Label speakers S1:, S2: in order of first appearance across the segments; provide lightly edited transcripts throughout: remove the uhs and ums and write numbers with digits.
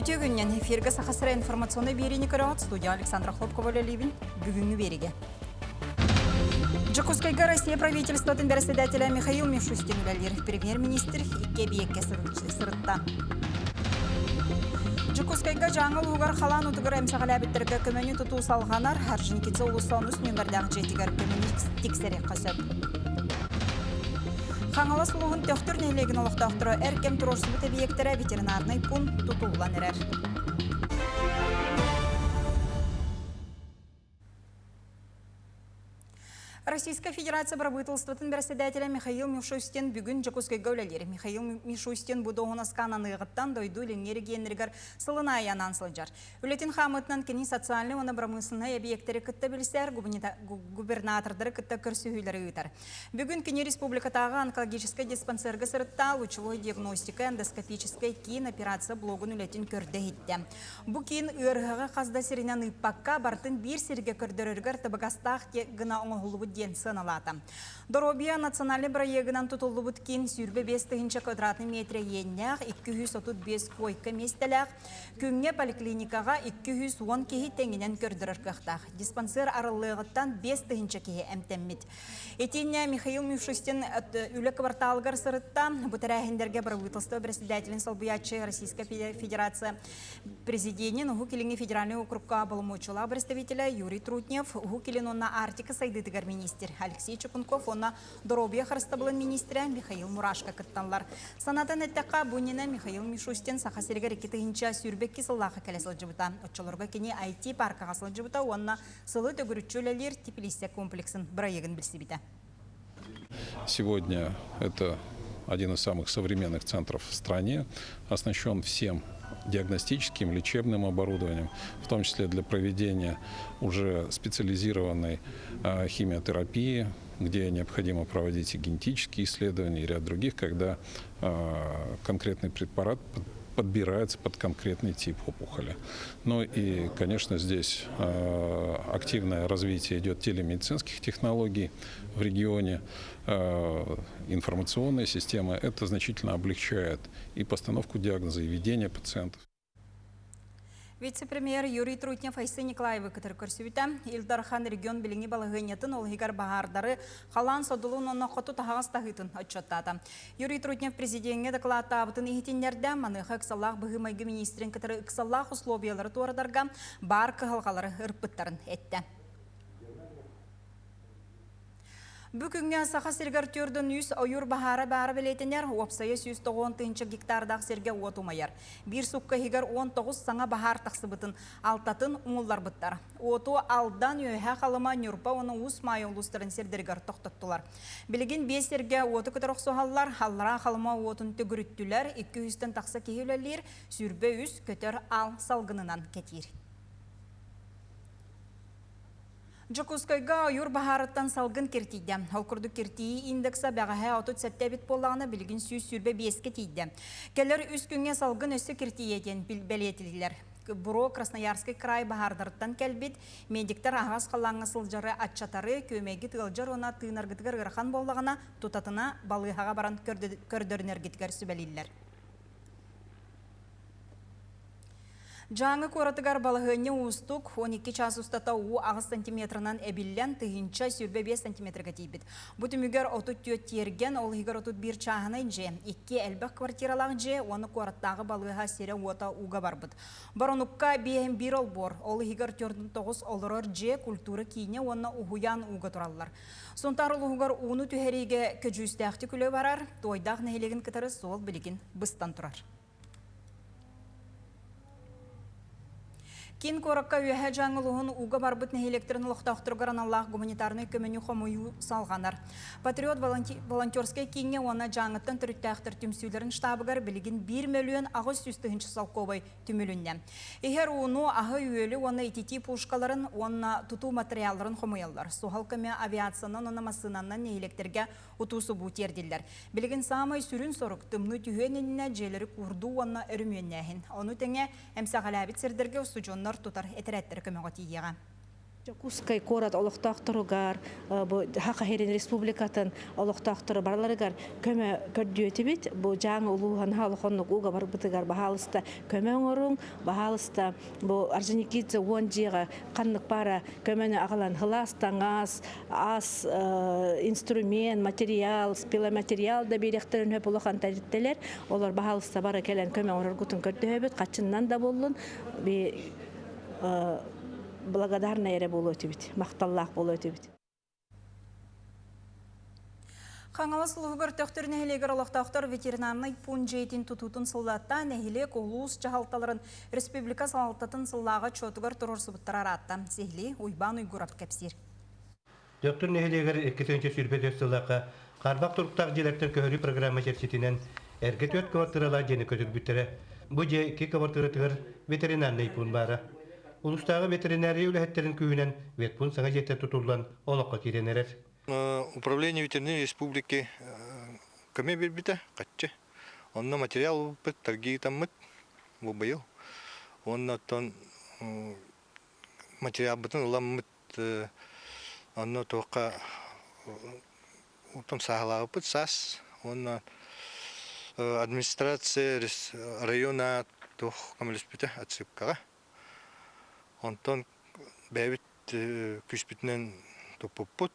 S1: Өтегінен эфирге сақасыра информационный берені көріғат студия Александра Хлопкова-Левин бүгінгі береге. Жакускайга Россия правительствотын председателя Михаил Мишустин үләлер премьер-министр икке биекке сырытта. Жакускайга жаңыл уғар қалан ұтығыр әмсағыла біттерге көмені тұту салғанар, Харжинкетсе ұлыстауыныз нөмірдағы жетігер көмені тексерек қасып. Қаңала сұлуғын төқтір нейлеген олықтақтыры әркем тұрорсыбы тәбиектері ветеринарный пун тұтуылан әрер. Российская Федерация правительствотын председателя Михаил Мишустин бүгін Жакускайга үләлері. Михаил Мишустин бұды оңасқанан ұйғыттан дойду ленгері генергер сылына аян сылжар. Үлетін қамытынан кені социальный оны промышленный объекттері күтті білістер, губернатордары күтті көрсігілері ұйтар. Бүгін кені республикатағы онкологическая диспансергі сырытта лучевой диагностика эндоскопическая кейін операция блогын үлетін көрді етті. Бұл кейін ұрғығы қазда серінен ұйпаққа бартын бір серге көрдіріргір табығастақ гына оңғылы ден сыналата. Доробия национальный проегінен тұтылы бұткин сүрбе 5 квадратный метре еннәғ 235 койка местеләғ, күнге поликлиникаға 210 кехи тәңінен көрдірір қықтақ. Диспансер арылығыттан 5 кехи әмтәммет. Етіне Михаил Мишустин үлі кварталғар сырытта бұтырәхіндерге правительство председателін Салбуячы Российская Федерация президентін Гукеліңі федеральный округка болымучыла представителя Юрий Трутнев, Гукелін онна Артика сайдытығар министр Алексей Чепунков, онна Доробия харыстабылын министрі Михаил Мурашка кыттанлар. Санатын әттіқа бұнена Михаил Мишустин сақасырға рекетігінші сүрбекке сыллақы кәлесіл жыбыта. Отчылырға кені IT парқаға сыл жыбыта, онна сылы төгірітчөлелер типилистия комплексін бірайығын білсібіті.
S2: Сегодня это один из самых современных центров в стране, оснащен всем диагностическим, лечебным оборудованием, в том числе для проведения уже специализированной химиотерапии, где необходимо проводить и генетические исследования, и ряд других, когда конкретный препарат подбирается под конкретный тип опухоли. Ну и, конечно, здесь активное развитие идет телемедицинских технологий в регионе, информационная система. Это значительно облегчает и постановку диагноза, и ведение пациентов.
S1: Вице-премьер Юрий Трутнев Айсы Николаевы кітір көрсібіті. Илдархан регион біліңі балығынетін ол хигар бағардары қалан содылуын онна қоту тағас тағытын отчеттады. Юрий Трутнев президентге докладта абытын ехетенлерді маныға ұқсаллақ бұғымайғы министрін кітірі ұқсаллақ условиялары туарадарға бар қығылғалары ұрпыттарын әтті. Бүгінге сақа сергер түрдің үс ойыр бағары бәрі білетінер, опсайы 190 гектардақ серге отумайар. Bir сұққа хигер 19 саңа бағар тақсыбытын алтатын ұңылар бұттар. Оту алдан өйхә қалыма нүрпа оны ұс майы ұлыстырын сердергер тоқтаттылар. Білген 5 серге оты күтір оқсуғалар, халлара қалыма отын түгіріттілер, 200-тен тақса кейілелер, сүрбе үс көтер ал салғынынан кетер. Жакускайга ойыр бағарыттан салғын кертейді. Олқырды кертейі индекса бәғіғі 37 болағына білгін сүрбе 5-ке тейді. Келер үс күнге салғын өсі кертейден бәлетілілер. Бұро Красноярский край бағардырыттан кәлбет, медиктер ағас қалаңы сылжары атчатары көмегі тығылжар она тыынарғытығыр ғырхан болағына тұтатына балығаға баран көрдірінергетігер сүбәлелілер. Жаңы көратығар балығыны ұстық 12 час ұстата ұу ағыз сантиметрынан әбіллен тығынша сүрбе 5 сантиметрға дейбіт. Бұты мүгер отыт түйет терген, ол хигар отыт бір чағынай же, 2 әлбәқ квартиралақ же, оны көраттағы балыға сері ота уға барбыд. Бароныққа бейін бір ол бор, ол хигар 4-9 олырыр же культура кейіне оны ұғуян уға тұралылар. Сонтар ұлығығар уыны түхереге көжістәқті күлі барар, тойдақ нәйлеген кітары сол білген бұстан тұрар. Кин коракка үйәһә жаңылуын уға барбыт нәхелектерін лұқтақтырғаран Аллах гуманитарный көмені қомойу салғанар. Патриот волонтерскай кеңе оны жаңыттан түріттәқтір түмсүйлерін штабығар білген 1 миллион ағыз сүстігінші салқобай түмілінне. Егер оны ағы үйелі оны итити пушкаларын, оны тұту материаларын қомоялар. Соғал көме авиацияның оны масынаннан нәхелектерге ұтусы бұтерділер. Білген самай сүрін сорық тымны түйенінне желері күрду оны өріменнәхін. Оны тәңе әмсағалабет сердерге ұсыжонлар тұтар әтірәттері көмеға тейеға.
S3: Жакускай корат олохтоохторугар бу Хакахерин республикатын олохтоохтору барларыгар көмө көрдүөтүбүт бу жаңы улуухан халыхоннук уга барбытыгар бахалыста көмө оңорун бахалыста бу Орджоникидзе Вонжига каннык пара көмөнү агалан хыластаңас ас инструмент материал пиломатериал да беректерин хөп улахан тариттелер олар бахалыста бара келен көмө оңоргутун көрдүөбүт качыннан да болдун би благодарна эре болотубит, макталлах болотубит.
S1: Қаңалы сұлығығыр төқтір нәхілегір олықтақтыр ветеринарный пун жейтін тұтутын сылдатта нәхілек олуыз жағалталарын республика салалтатын сыллаға чотығыр тұрыр сұбыттар аратты. Сехлі уйбан уйгурап кәпсер.
S4: Төқтір нәхілегір 2-ші сүрбет өстілдаққа қарбақ тұрықтақ желектер көхірі программа жерсетінен әргі 4 квартирала жені көтір бүттірі. Бұ же 2 квартиратығыр ветеринарный пун бары. Улустағы ветеринария үләхеттерін күйінен ветпун саңа жетті тұтылдан олыққа керенерер.
S5: Управление ветеринарии республики көме бербіті қатчы. Онна материал бұт, торги таммыт бұбайыл. Онна тон материал бұтын ұламмыт, онна тоққа ұтым сағылағы бұт сас. Онна администрация района тоқ көмелес біті атсыпқаға. Онтон бәбіт күшбітінен топпыппыт.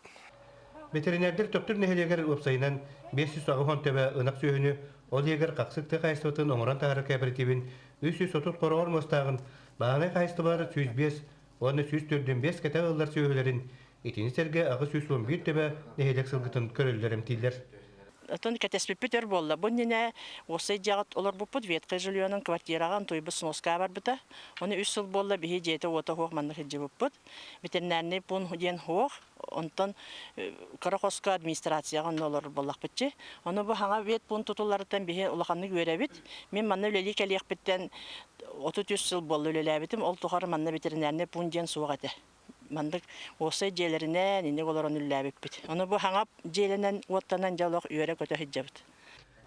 S4: Ветеринардер төптір нәхелегер өпсайынан 500 ағыған төбі ынақ сүйіні ол егер қақсықты қайыстығын оңыран тағыры кәбіртебін 330 қорауыр мұстағын бағанай қайыстылары 105, оны 104-5 кәті ғылдар сүйілерін етіністерге ағы 111 төбі нәхелек сылғытын көрілдерім тейдер.
S3: Тон кәтеспеппетер болла. Бу нене осы жагат олар буппут веткы жильонун квартираган туйбы сноска бар бита. Оны 3 жыл болла бихи жете ота хох манны хиджи буппут. Ветеринарный пун ден хох. Онтон Карахоска администрацияган олар боллак битчи. Оны бу хаңа вет пун тутулардан бихи улаханны көрөбит. Мен манны үлели келек биттен 33 жыл болла үлелебитим. Ол тухар манны ветеринарный пун ден сугаты. Мандык осы жерлеринен ине оларын үлләбит. Оны бу хаңап желенен оттанан жалык үйрө көтө хиджабыт.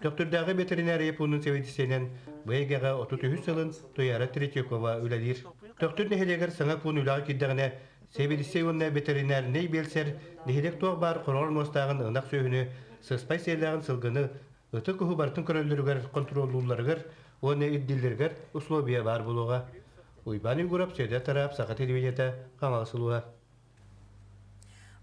S4: Доктордағы ветеринария пунын севедісенен бұйгаға 33 жылын Тояра Третьякова үләдір. Доктор нехелегер саңа пун үләғі кеддіғіне севедісеуінне ветеринарней белсер нехелек тоқ бар құрор мостағын ынақ сөйіні сыспай сейлағын сылғыны ұты күхі бартын көрөлдірігер контроллуларығыр, оны идділдергер условия бар болуға. Уйбан үйгұрап сөйді тарап сақа телевизията қамалсылуға.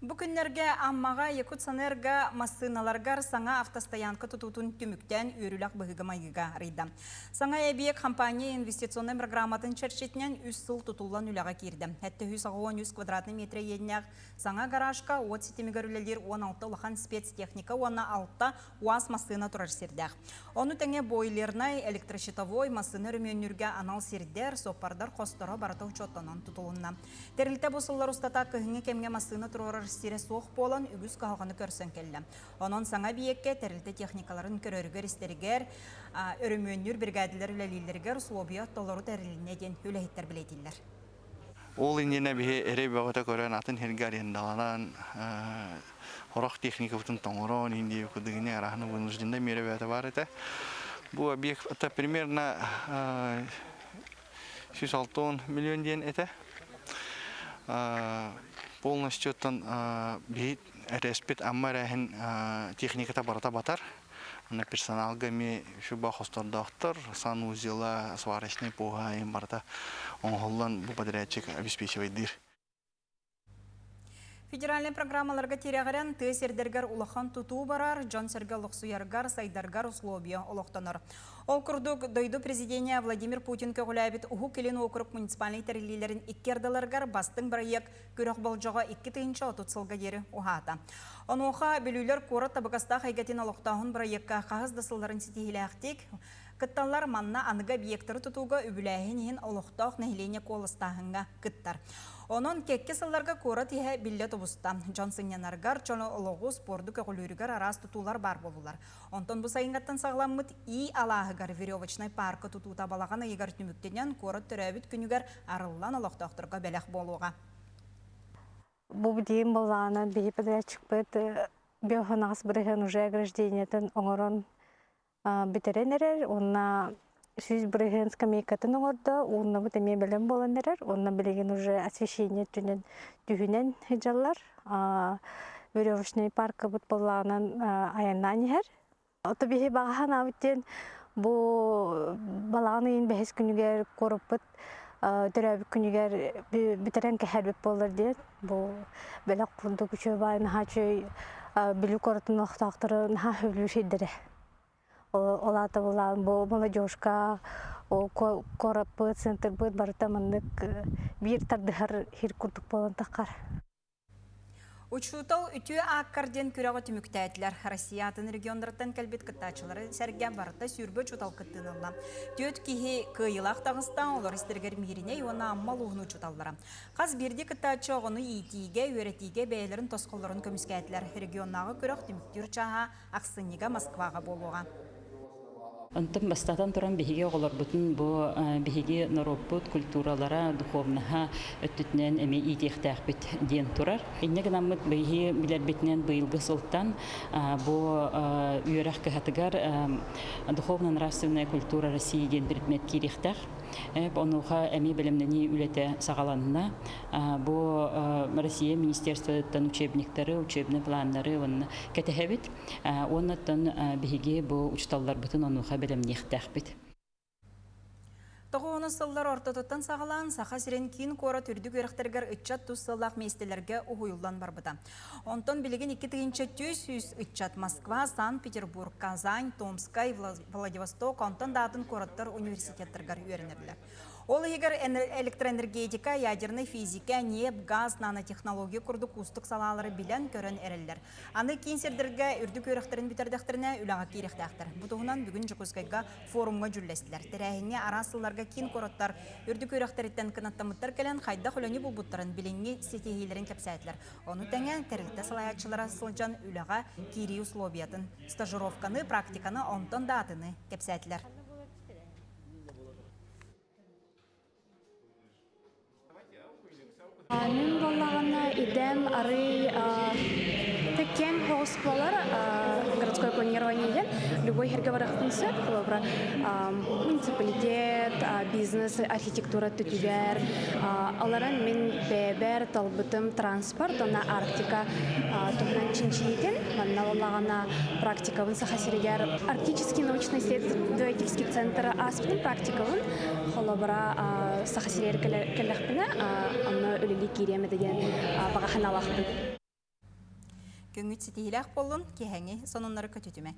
S1: Бүкінлерге аммаға Якутсанерга массыналаргар саңа автостоянка тұтутын түміктен өрілік бұғыға майыға рейді. Саңа әбиек компания инвестиционный программатын чәршетінен 3 сыл тұтулан үліға керді. Әтті 110 квадратный метр еннеғ саңа гаражка от сетемігер үлелер 16 ұлақан спецтехника, оны 6 уаз массына тұрар сердәғ. Оны тәңе бойлернай электрощитовой массыны рөмөнерге анал сердер, сопардар қостары барата учоттанан тұтулынна. Тәрілті бұсылар ұстата күйіңе кемге массыны тұрар сире соқ болан үгіз қағаны көрсен келді. Онын саңа бейекке тәрілті техникаларын көрергер істергер, өрімөннер бригадилер үләлілергер условия толару тәріліне ден үләйттер білетілер.
S5: Ол инене бихе эре бағыта көрен атын хергарен даланан хорақ техника бұтын тоңырон инде күдігіне арахны вынужденде мере бәті бар еті. Бұл объект примерно 660 миллион ден еті. Полностью бит респект аммарахин техниката барата батар. На персоналгами шуба хостор доктор, санузела, сварочный пуга им барата. Он холлан бу подрядчик обеспечивает дир.
S1: Федеральный программаларга терягырен тесердергер улахан туту барар, Джон Сергей Лохсуяргар, Сайдаргар условия улахтанар. Округдук дойду президения Владимир Путин көгіләбіт ұху келен округ муниципальный тәрелелерін иккердаларгар бастың бірайек көрек болжаға 2 тыйынша отутсылға дері ұхата. Онуға білулер қоры табықаста қайгатын алықтағын бірайекка қағыздасыларын сетегілі әқтек, кытталар манна аныға биектері тұтуға үбіләйін олықтақ нәйлене қолыстағынға кыттар. Onun kekke sıllarga kora tihe bille tobusta. Johnson yanargar çono oloğu spordu kökülürügar aras tutular bar bolular. Onton bu sayıngattan sağlamıt iyi alağıgar veryovaçnay parka tututa balağana yegar tümüktenen kora törəbit günügar arıllan oloqtaqtırga belək boluğa.
S6: Bu diyeyim balağına bir подрядчик бит биоханас бирген уже ограждениятын оңорон битеренерер. Онна Сүз бірген скамейкатын оңырда, онына бұт әме білім боланырар, онына білеген уже освещение түхінен хеджалар, веревочный паркы бұт болағынан аяннан ехер. Оты бейі бағахан абыттен бұл балағаны ең бәхес күнігер корып бұт, түрәбі күнігер бітерен кәхәрбіп болыр дейін. Бұл бәлік құлды күші бай, наға чөй білі корытын оқтақтыры наға хөвлі шейдірі. Олата болан, бұл молодежка, корып бұт, центр бұт, барыта маңдық бір тардығар хер күрдік болан таққар.
S1: Учутал үтү аккарден күрәгә түмүктәтләр. Россия атын регионнардан кәлбет кытачылары сәргә барыта сүрбө чутал кыттынылла. Төт кихи кыйлак Дагыстан олар истергер мирине юна аммал угну чуталлары. Каз бирди кытачы огыны итиге, өретиге бәйләрен тосколларын көмүскәтләр. Регионнагы күрәк түмүктүр чаha Аксыныга, Москвага болуга.
S7: Онтон бастатан туран биһиге оголорбутун бу биһиге нароппут культуралара духовнаха өттүтнен эми итехтәхбит диен турар. Инне гынаммыт биһи билербитнен быйылгы сылтан бу үерәх кыһатыгар духовно-нравственная культура России диен предмет кирихтәх. Онуха эми белемнени үлете сагаланна. Бу Россия министерствотан учебниктары, учебный планнары он кетехебит. Оннан биһиге бу учталлар бутун онуха белемнехтәхбит.
S1: Тоғуыны сыллар ортотыттан сағалан, сақа сирен кейін кора түрдік өріқтергер үтчат тұз сыллақ мейстелерге ұғыйылдан барбыда. Онтон білеген 2-300 үтчат Москва, Санкт-Петербург, Казань, Томскай, Владивосток, онтон датын кораттар университеттергер үйерінерлер. Ол егер электроэнергетика, ядерный физика, нефть, газ, нанотехнология күрді кустық салалары білен көрін әрелер. Аны кейінсердерге үрдік өріқтерін бітердіқтеріне үліға керектіқтір. Бұтығынан бүгін Жокускайға форумға жүрлестілер. Тәрәхіне арасыларға кейін кораттар үрдік өріқтеріттен кінаттамыттар кәлін қайда құлыны бұл бұттарын біленге сетегейлерін кәпсәйтлер. Оны тәңен тәрілді салаятшылар асылжан үліға кири условиятын, стажировканы, практиканы, онтон датыны кәпсәйтлер.
S8: Мен болағына идем ары текем хоғысқылар городское планирование любой хергаварақтынсы, муниципалитет, бизнес, архитектура түтігер. Аларан мен бәбәр, талбытым, транспорт, она Арктика тұғынан чинчиетін. Манна болағына практикавын сахасирегер арктический научно-исследовательский центр аспектын практикавын. Холобара сахасирегер кәліқпіні, аны өлі киреме деген бағахан алақпын.
S1: Көңіт сетейләқ болын, кехәңі сонынлары көтетіме.